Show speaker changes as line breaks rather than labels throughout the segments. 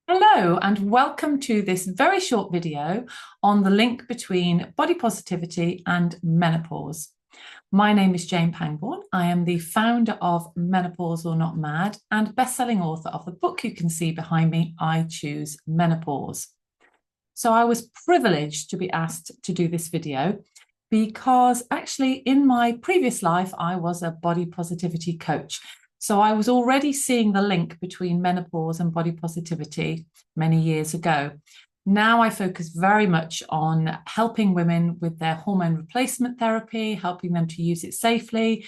Hello, and welcome to this very short video on the link between body positivity and menopause. My name is Jane Pangborn. I am the founder of Menopause or Not Mad and best-selling author of the book you can see behind me, I Choose Menopause. So I was privileged to be asked to do this video because actually in my previous life, I was a body positivity coach. So I was already seeing the link between menopause and body positivity many years ago. Now I focus very much on helping women with their hormone replacement therapy, helping them to use it safely,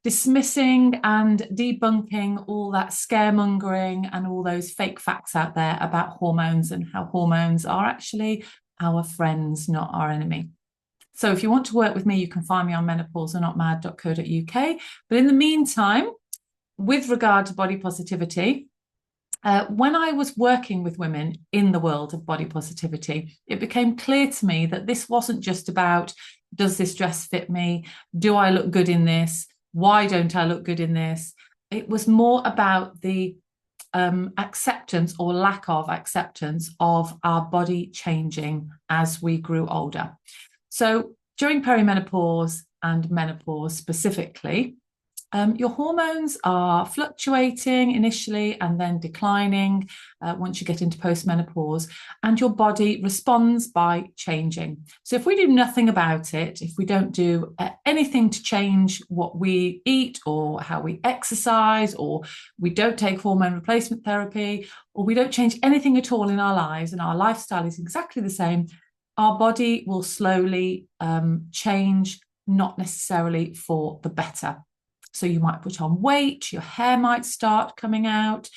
dismissing and debunking all that scaremongering and all those fake facts out there about hormones and how hormones are actually our friends, not our enemy. So if you want to work with me, you can find me on menopauseornotmad.co.uk. But in the meantime, with regard to body positivity, when I was working with women in the world of body positivity, it became clear to me that this wasn't just about, does this dress fit me? Do I look good in this? Why don't I look good in this? It was more about the acceptance or lack of acceptance of our body changing as we grew older. So during perimenopause and menopause specifically, your hormones are fluctuating initially and then declining once you get into postmenopause, and your body responds by changing. So if we do nothing about it, if we don't do anything to change what we eat or how we exercise, or we don't take hormone replacement therapy, or we don't change anything at all in our lives and our lifestyle is exactly the same, our body will slowly change, not necessarily for the better. So you might put on weight, your hair might start coming out,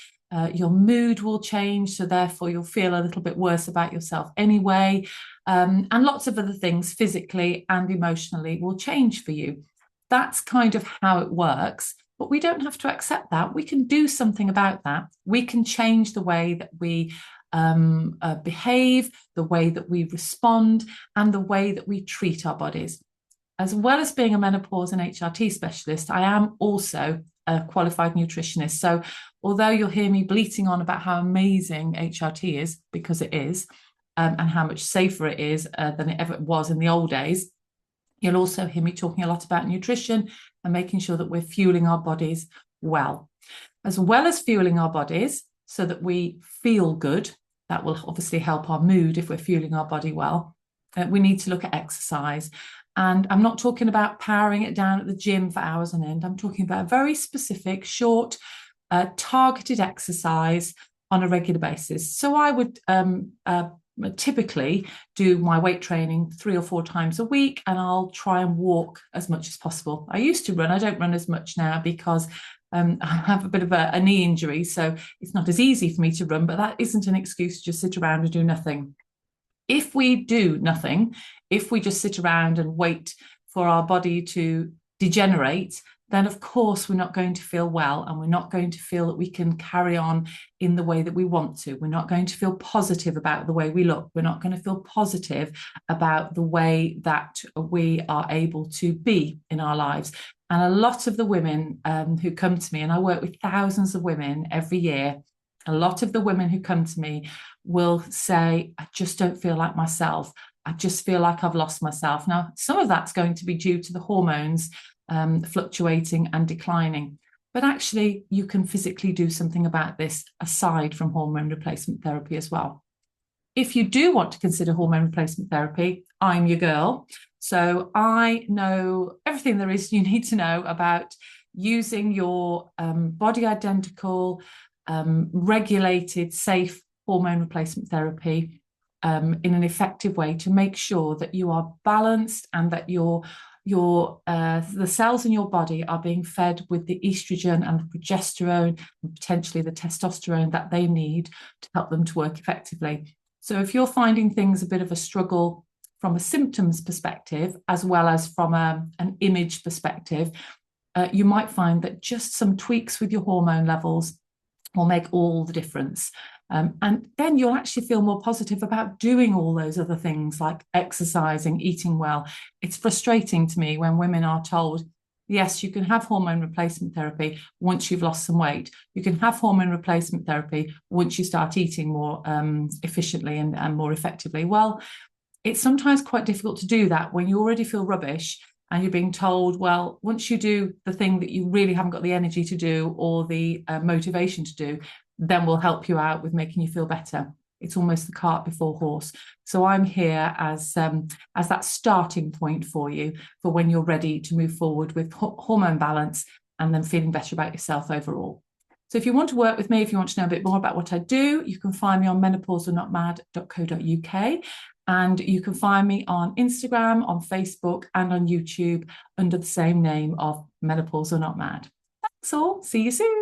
your mood will change. So therefore you'll feel a little bit worse about yourself anyway. And lots of other things physically and emotionally will change for you. That's kind of how it works. But we don't have to accept that. We can do something about that. We can change the way that we behave, the way that we respond, and the way that we treat our bodies. As well as being a menopause and HRT specialist, I am also a qualified nutritionist. So although you'll hear me bleating on about how amazing HRT is, because it is, and how much safer it is than it ever was in the old days, you'll also hear me talking a lot about nutrition and making sure that we're fueling our bodies well. As well as fueling our bodies so that we feel good, that will obviously help our mood if we're fueling our body well. We need to look at exercise. And I'm not talking about powering it down at the gym for hours on end. I'm talking about a very specific, short, targeted exercise on a regular basis. So I would typically do my weight training 3 or 4 times a week, and I'll try and walk as much as possible. I used to run. I don't run as much now because I have a bit of a knee injury, so it's not as easy for me to run, but that isn't an excuse to just sit around and do nothing. If we do nothing, if we just sit around and wait for our body to degenerate, then of course we're not going to feel well, and we're not going to feel that we can carry on in the way that we want to. We're not going to feel positive about the way we look. We're not going to feel positive about the way that we are able to be in our lives. And a lot of the women who come to me, and I work with thousands of women every year, a lot of the women who come to me will say, I just don't feel like myself. I just feel like I've lost myself. Now, some of that's going to be due to the hormones fluctuating and declining. But actually, you can physically do something about this aside from hormone replacement therapy as well. If you do want to consider hormone replacement therapy, I'm your girl. So I know everything there is you need to know about using your body identical, regulated, safe hormone replacement therapy in an effective way to make sure that you are balanced and that the cells in your body are being fed with the estrogen and the progesterone and potentially the testosterone that they need to help them to work effectively. So if you're finding things a bit of a struggle from a symptoms perspective, as well as from an image perspective, you might find that just some tweaks with your hormone levels will make all the difference. And then you'll actually feel more positive about doing all those other things like exercising, eating well. It's frustrating to me when women are told, yes, you can have hormone replacement therapy once you've lost some weight. You can have hormone replacement therapy once you start eating more efficiently and more effectively. Well, it's sometimes quite difficult to do that when you already feel rubbish and you're being told, well, once you do the thing that you really haven't got the energy to do or the motivation to do, then we'll help you out with making you feel better. It's almost the cart before horse. So I'm here as that starting point for you for when you're ready to move forward with hormone balance and then feeling better about yourself overall. So if you want to work with me, if you want to know a bit more about what I do, you can find me on menopauseornotmad.co.uk. And you can find me on Instagram, on Facebook, and on YouTube under the same name of Menopause or Not Mad. Thanks all. See you soon.